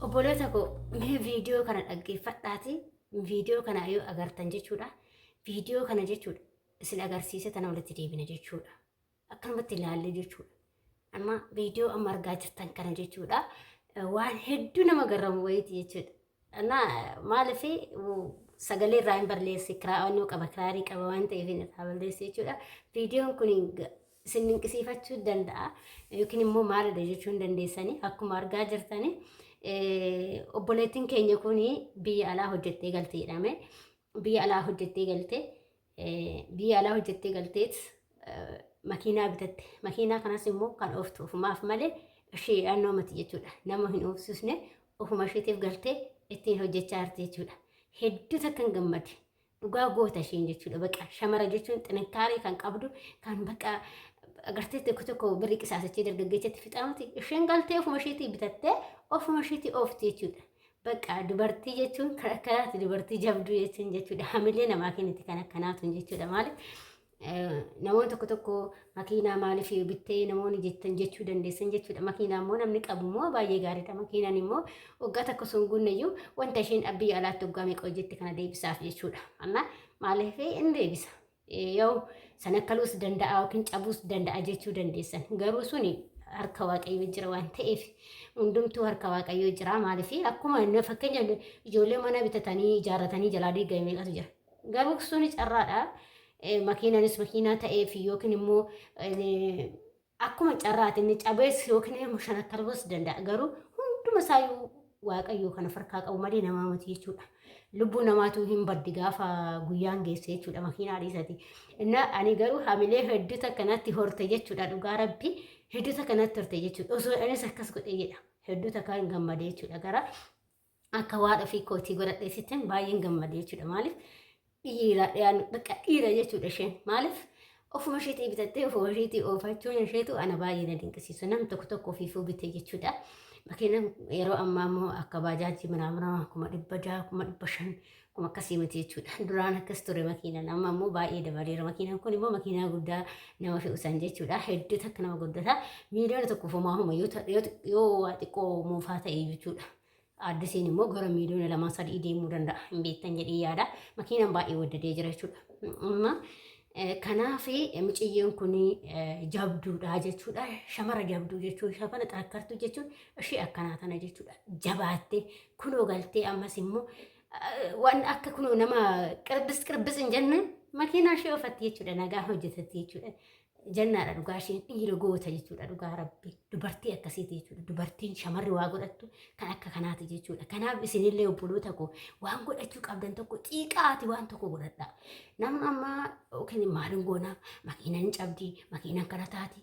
obboleessa koo mee viidiyoo kana dhaggeeffadhaati. Viidiyoo kana yoo agartan jechuudha. Viidiyoo kana jechuudha isin agarsiise tana walitti deebina jechuudha. Akkanumatti ilaalle jechuudha. Amma viidiyoo amma argaa jirtan kana jechuudha. Waan hedduu nama garramu wayiiti jechuudha. Anna maaliif sagalee irraa hin barreesse kiraa'annoo qaba kiraarii qaba waan ta'eef hin irraa barreesse jechuudha. Viidiyoon kun isin dinqisiifachuu danda'a yookiin immoo maalidha jechuu hin dandeessanii akkuma argaa jirtanii. Obboleettiin keenya kun biyya alaa hojjettee galtee jedhame. Biyya alaa hojjettee galteet makiinaa bitatte. Makiinaa kanas immoo kan ooftu ofumaaf malee ishee yaannoo mati jechuudha. Nama hin oofsisne ofuma isheetiif galtee ittiin hojjechaa jirti jechuudha. Hedduu takkan gammade. Dhugaa goota isheen jechuudha. Baqa shamara jechuun xinkaarii kan qabdu kan baqa agartee tokko birrii qisaasachee dargaggeessatti fixaamti. Isheen galtee ofuma isheetii bitattee ofuma isheetii oofti jechuudha. Baqa dubartii jechuun kan akkanaati dubartii jabduu jechuun jechuudha. Hamilee namaa kenniti kan akkanaatu jechuudha. Maaliif namoonni tokko makiinaa maaliif bittee namoonni jettan jechuu dandeessan jechuudha. Makiinaa immoo namni qabu immoo baay'ee gaariidha. Makiinaan immoo waggaa takka sun gunneyyuu wanta isheen biyya alaatti waggaa meeqa hojjette kana deebisaaf jechuudha. Amma maaliif hin deebisa? Yoo sana kaluus danda'a yookiin cabuus danda'a jechuu dandeessan. Garuu suni harka waaqayyoo jira waan ta'eef hundumtuu harka waaqayyoo jira. Maaliif akkuma fakkeenya ijoollee mana bitatanii ijaarratanii jalaa diigame meeqatu jira. Garuu suni carraadha. Makiinaanis makiinaa ta'eef yookiin immoo akkuma carraati inni cabees yookiin immoo shanakkalboos danda'a. Garuu hunduma isaayyuu waaqayyoo kana farkaa qabu malee namaa miti jechuudha. Lubbuu namaatu hin baddi gaafa guyyaan geesse jechuudha makiinaa dhiisati. Inna ani garuu hamilee hedduu takkanatti horte jechuudha. Dhugaa rabbi hedduu takkanatti horte jechuudha. Osoo anis akkas godhee jedha. Hedduu takka hin gammade jechuudha. Gara akka waadha fi kootii godhadhee sitten baay'een gammade jechuudha. Maaliif dhiira jechuudha isheen. Maaliif ofuma isheetii bitattee ofuma isheetii oofachuun isheetu ana baay'ee na dinqisiisu. Namni tokko ofiifuu bitee jechuudha. Makiinaan yeroo ammaa immoo akka baajaajii manaamana 600, 500 kuma akkasii miti jechuudha. Duraan akkas ture makiinaan amma immoo baay'ee dabaleera. Makiinaan kun immoo makiinaa guddaa nama fe'usan jechuudha. Hedduu takka nama guddata. Miiliyoona tokko fumaahuma yoo waa xiqqoo muufaa ta'e jechuudha. Addisiin immoo gara miiliyoona 2-3 deemuu danda'a. Hin beektan jedhee yaada. Makiinaan baay'ee waddadee jira jechuudha. Kanaaf mucayyoon kun jabduudha jechuudha. Shamara jabduu jechuun shamara xaakkartuu jechuun ishee akkanaa tana jechuudha. Jabaattee kunoo galtee ammas immoo waan akka kunoo nama qirbis hin jenne makiinaa ishee oofatti jechuudha. Nagaa hojjetatti jechuudha. Jannaadha dhugaa isheen dhiira goota jechuudha. Dhugaa rabbi dubartii akkasiiti jechuudha. Dubartiin shamarri waa godhattu kan akka kanaati jechuudha. Kanaaf isinillee obboloota koo waan godhachuu qabdan tokko xiqqaati waan tokko godhadha. Namni amma yookiin maalin goonaa makiinaan cabdii makiinaan kana taati.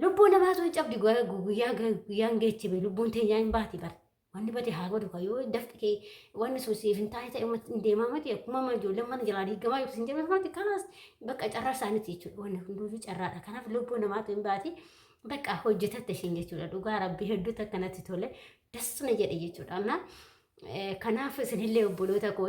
Lubbuu namaatu cabdi guyyaan geejjibe lubbuun teenyaa hin baati bara. Wanni bade haa godhu kayyoo dafti kee wanni sun siif hin taane ta'e hin deemaa miti akkuma ijoolleen mana jalaa diigamaa yookiin hin jedhamu miti kanas bakka carraa isaaniiti jechuudha. Wanni hunduu carraadha. Kanaaf lubbuu namaatu hin baati bakka hojjetatte isheen jechuudha. Dhugaa rabbii hedduu akkanatti tole dasna jedhe jechuudha. Amma kanaaf isinillee obboloota koo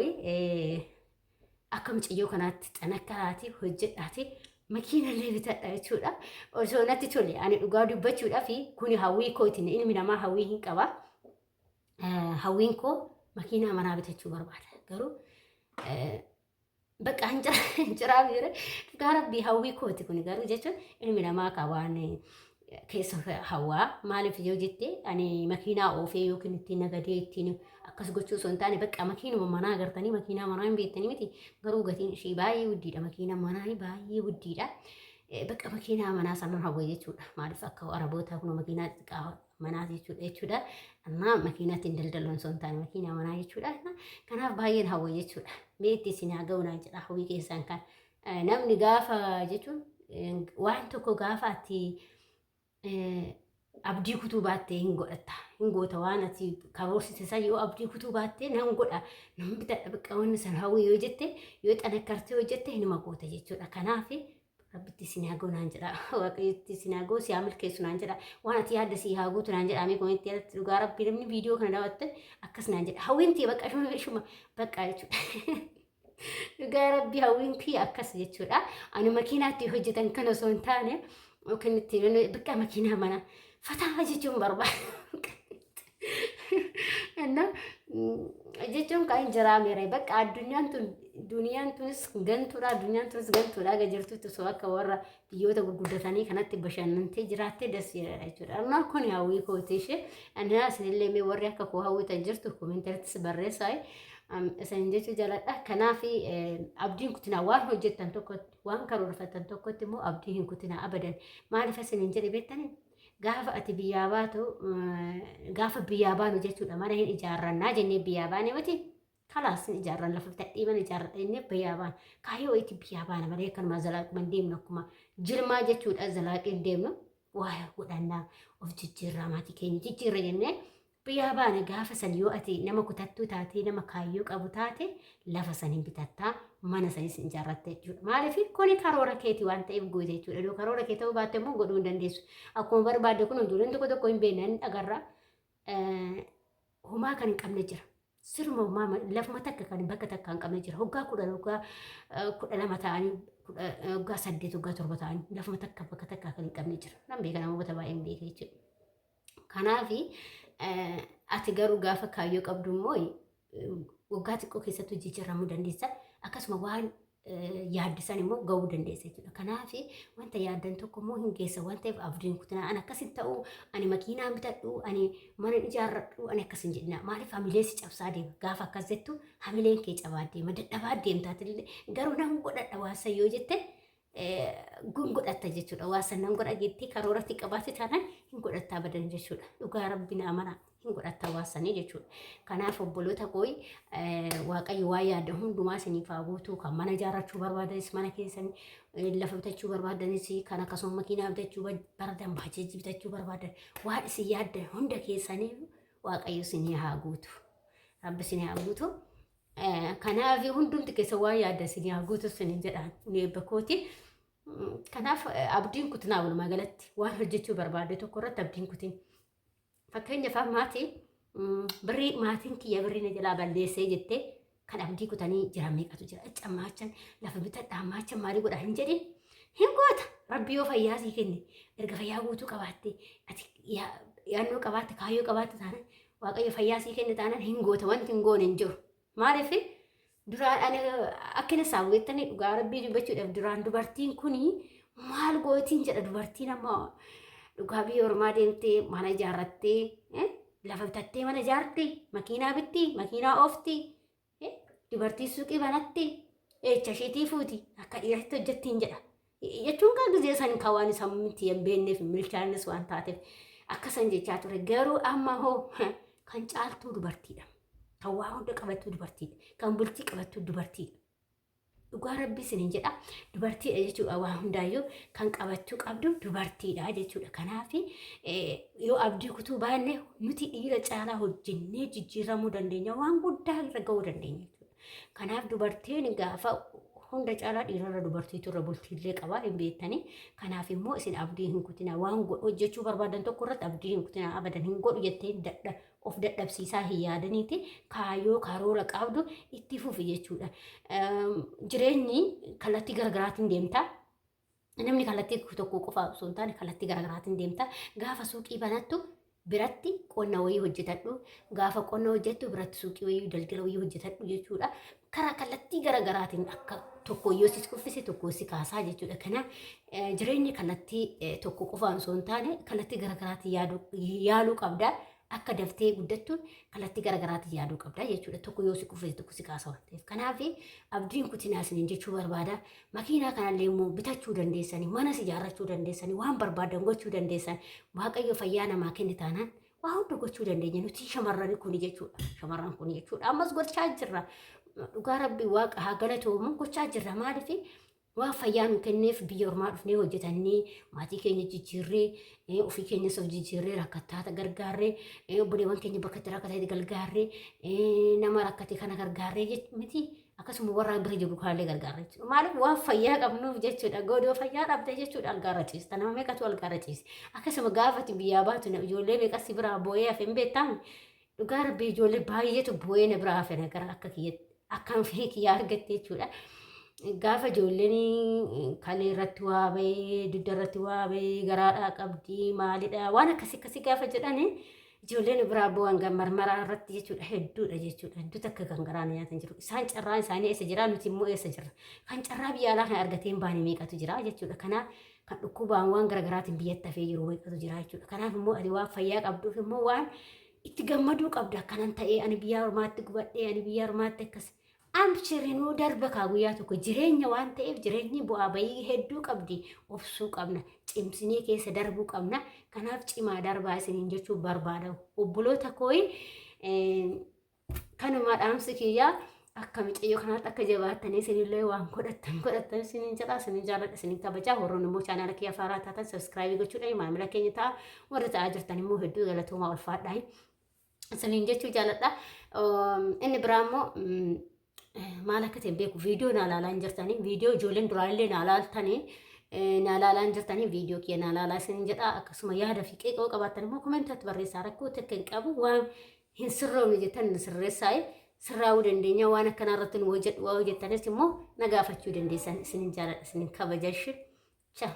akka mucayyoo kanaatti xanakkaraati hojjedhaati makiinallee bitadha jechuudha. Osoo natti tole ani dhugaa dubbachuudhaa fi kuni hawwii kootiin ilmi namaa hawwii hin qaba. Hawwiin koo makiinaa manaa bitachuu barbaada. Garuu bakka hinjiraa bira dhugaa rabbii hawwii kooti kun garuu jechuun ilmi namaa qabaan keessa hawwaa maaliif yoo jette ani makiinaa oofee yookiin ittiin nagadee ittiin akkas gochuu osoo hin taane bakka makiinuma manaa agartanii makiinaa manaa hin beektanii miti. Garuu gatiin ishee baay'ee guddiidha. Makiinaa manaa baay'ee guddiidha. Bakka makiinaa manaa sanan hawwa jechuudha. Maaliif akka araboota kun makiinaa xiqqaa manaa jechuudha. Amma makiinatti hin daldalan osoo hin taane makiinaa manaa jechuudha. Kanaaf baay'een hawwa jechuudha. Beetti isin haa ga'u naan jedha hawwii keessaan kan namni gaafa jechuun waan tokko gaafa ati abdii kutuu baattee hin godhatta. Hin goota waan ati karoorsite san yoo abdii kutuu baattee nan godha. Namni bitadha bakka wanni san hawwii yoo jette yoo xanakkartee yoo jette hinuma goota jechuudha. Kanaaf rabbitti isin haa ga'u naan jedha. Waaqayyotti isin haa ga'u si haa milkeessu naan jedha. Waan ati yaadda si haa guutu naan jedha. Amee komeetti irratti dhugaa rabbii namni viidiyoo kana daawwatte akkas naan jedha. Hawwiin tiyya bakka shuma bakka jechuudha. Dhugaa rabbii hawwiin tiyya akkas jechuudha. Ani makiinaatti hojjetan kana osoo hin taane yookiin itti bakka makiinaa mana fataa jechuun barbaada. jechuun kan jiraamere bakka duniyaan tunis gantuudha gajirtuutti osoo akka warra biyyoota gurguddatanii kanatti bashannantee jiraattee dasseera jechuudha. Amma kun hawwii kooti ishee anaa isinillee mee warri akka koo hawwitan jirtu komentartis barreessaa isin jechuu jaladha. Kanaaf abdiin kutinaa waan hojjettan tokkotti waan karoorfatan tokkotti immoo abdii hin kutinaa abadan. Maaliif isin jedhe beektanii? Gaafa ati biyyaa baatu gaafa biyyaa baanu jechuudha mana hin ijaarrannaa jennee biyyaa baane miti kalaas ijaarran lafa tadhiiban ijaarradha jennee biyyaa baana kaayyoo itti biyyaa baana malee akkanuma zalaaquma deemnu akkuma jilmaa jechuudha zalaaqii deemnu waa godhannaa of jijjiirraa maatii keenya jijjiirra jennee biyyaa baana gaafa san yoo ati nama kutattuu taatee nama kaayyoo qabu taate lafa san hin bitattaa mana sanis ijaarratte jechuudha. Maaliif kuni karoora keetii waan ta'eef goote jechuudha. Yoo karoora kee ta'uu baatte immoo godhuu hin dandeessu. Akkuma barbaadde kun ijoolleen tokko hin beekne agarra homaa kan hin qabne jira. Sirma homaa lafuma takka kan bakka takka hin qabne jira. Hoggaa 10 hoggaa 12 ta'anii hoggaa 8 hoggaa 7 ta'anii lafuma takka bakka takka kan hin qabne jira. Nan beeka namoota baay'ee hin beeke jechuudha. Kanaafi ati garuu gaafa kaayyoo qabdu immoo waggaa xiqqoo keessatti jijjiiramuu dandeessa. Akkasuma waan yaaddisan immoo gahuu dandeessa jechuudha. Kanaaf wanta yaaddan tokko immoo hin geessa waan ta'eef abdiin kutinaa ani akkasin ta'uu ani makiinaa bitadhu ani mana ijaarradhu ani akkasin jedhina. Maaliif hamilee si cabsaa deema gaafa akkas jettu hamileen kee cabaa deema dadhabaa deemtaatillee garuu nan godhadha waasa yoo jette godhatta jechuudha. Waasa nan godha jettee karooratti qabaate taanaan hin godhattaa badan jechuudha. Dhugaa rabbiin amanaa hin godhattaa waasanii jechuudha. Kanaaf obboloota kooyi waaqayyo waa yaada hundumaa isiniif haa guutu kan mana ijaarrachuu barbaadanis mana keessanii lafa bitachuu barbaadanis kan akkasuma makiinaa bitachuu barbaadan baajeejii bitachuu barbaadan waan isin yaaddan hunda keessanii waaqayyo isinii haa guutu. Rabbi isinii haa guutu. Kanaaf hundumti keessa waa yaadda isinii haa guutu isinii jedhaan eebba kooti. Kanaaf abdiin kutinaa walumaa galatti waan hojjechuu barbaade tokko irratti abdiin kutin. Fakkeenyaaf maatii maatiin kiyya birrii na jalaa balleessee jettee kan abdii kutanii jiran meeqatu jira. Cammaachan lafa bitadhaa maachan maalii godhaa hin jedhin hin goota. Rabbi yoo fayyaa sii kenne erga fayyaa guutuu qabaatte ati yaannoo qabaatte kaayyoo qabaatte taanaan waaqayyo fayyaa sii kenne taanaan hin goota wanti hin goone hin jiru. Maaliif duraan ani akkina saawwettanii dhugaa rabbii dubbachuudhaaf duraan dubartiin kuni maal gootiin jedha dubartiin amma dhugaa biyya ormaa deemtee mana ijaarrattee lafa bitattee mana ijaarti makiinaa bitti makiinaa oofti dubartii suuqii banatti echa isheetii fuuti akka dhiiratti hojjettiin jedha. Jechuun kan gizee san kawaan isa miti hin beekneef milchaannis waan taateef akkasan jechaa ture garuu amma hoo kan caaltuu dubartiidha. Kan waa hunda qabattu dubartiidha. Kan bultii qabattu dubartiidha. Dhugaa rabbii isiniin jedha dubartiidha jechuudha waa hundaayyuu kan qabattuu qabdu dubartiidha jechuudha. Kanaaf yoo abdii kutuu baanne nuti dhiira caalaa hojjennee jijjiiramuu dandeenya waan guddaa irra gahuu dandeenya jechuudha. Kanaaf dubartiin gaafa hunda caalaa dhiirarra dubartiitu irra bultiillee qabaa hin beektanii. Kanaaf immoo isin abdii hin kutinaa waan hojjechuu barbaadan tokko irratti abdii hin kutinaa abadan hin godhu jettee of dadhabsiisaa hin yaadaniiti kaayyoo karoora qabdu itti fufi jechuudha. Jireenyi kallattii garaagaraatiin deemta. Namni kallattii tokko qofa osoo hin taane kallattii garaagaraatiin deemta. Gaafa suuqii banattu biratti qonna wayii hojjetadhu. Gaafa qonna hojjettu biratti suuqii wayii daldala wayii hojjetadhu jechuudha. Karaa kallattii garaagaraatiin akka tokko yoo si kuffise tokko si kaasaa jechuudha. Kanaaf jireenyi kallattii tokko qofaan osoo hin taane kallattii garaagaraatiin yaaluu qabda. Akka daftee guddattuun kallattii garaagaraatiin yaaduu qabda jechuudha. Tokko yoo si kuffise tokko si kaasa waan ta'eef. Kanaaf abdiin kutinaa isiniin jechuu barbaada. Makiinaa kanallee immoo bitachuu dandeessanii, manas ijaarrachuu dandeessanii, waan barbaadan gochuu dandeessan. Waaqayyo fayyaa namaa kenne taanaan waa hunda gochuu dandeenya. Nuti shamarran kun jechuudha. Shamarran kun jechuudha. Ammas gochaa jirra. Dhugaa rabbii waaqa haa galatoomu gochaa jirra. Maaliif waan fayyaa nu kenneef biyya ormaa dhufnee hojjetannee maatii keenya jijjiirree ofii keenyas of jijjiirree rakkataa gargaarree obboleewwan keenya bakka itti rakkatee gargaarree nama rakkate kana gargaarree miti akkasuma warra bira jiru kanallee gargaarree jechuudha. Maaliif waan fayyaa qabnuuf jechuudha. Godoo fayyaa dhabde jechuudha algaarra ciista. Nama meeqatu algaarra ciise. Akkasuma gaafati biyyaa baatu ijoollee meeqasi biraa boo'ee hafe hin beektamu. Dhugaa rabbii ijoollee baay'eetu boo'ee na biraa hafe gara akka kiyyatti akkaan fi kiyyaa argatte jechuudha. Gaafa ijoolleen kalee irratti waa bahee dugda irratti waa bahee garaadhaa qabdii maalidha waan akkasii gaafa jedhani ijoolleen biraa bu'an marmaraa irratti jechuudha hedduudha jechuudha hedduu takka kan garaa nyaatan jiru isaan carraan isaanii eessa jira nuti immoo eessa jirra kan carraa biyya alaa kan argateen baanii meeqatu jira jechuudha kanaaf kan dhukkubaan waan garaagaraatiin biyyatti hafee jiru meeqatu jira jechuudha kanaaf immoo ati waan fayyaa qabduuf immoo waan itti gammaduu qabda akkanan ta'ee ani biyya ormaatti gubadhee ani biyya ormaatti akkas amchirinuu darba kaa guyyaa tokko jireenya waan ta'eef jireenyi bu'aa bayii hedduu qabdi obsuu qabna cimsinee keessa darbuu qabna kanaaf cimaa darbaa isiniin jechuu barbaada obboloota kooyi kanuma dhaamsi kiyyaa akka micayyoo kanaatti akka jabaattanii isinillee waan godhattan isiniin jedha isiniin jaalladha isiniin kabajaa warroon immoo chaanaala kiyya faaraa taatan sabskiraaybii gochuudhaan maamila keenya ta'a warra ta'aa jirtan immoo hedduu galatoomaa ulfaadhaa isiniin jechuu jaalladha inni biraa immoo maal akka ta'e beeku viidiyoo naalaalaan jirtanii viidiyoo ijoolleen duraallee naalaalaan jirtanii viidiyoo kiyya naalaalaa isiniin jedha akkasuma yaada fi qeeqoo qabaattan immoo komentatti barreessaa rakkoo takka hin qabu waan hin sirroomne jettan sirreessaa sirraa'uu dandeenya waan akkanaa irratti waa hojjettanis immoo na gaafachuu dandeessan isiniin jaalladha isiniin kabaja. Ciao.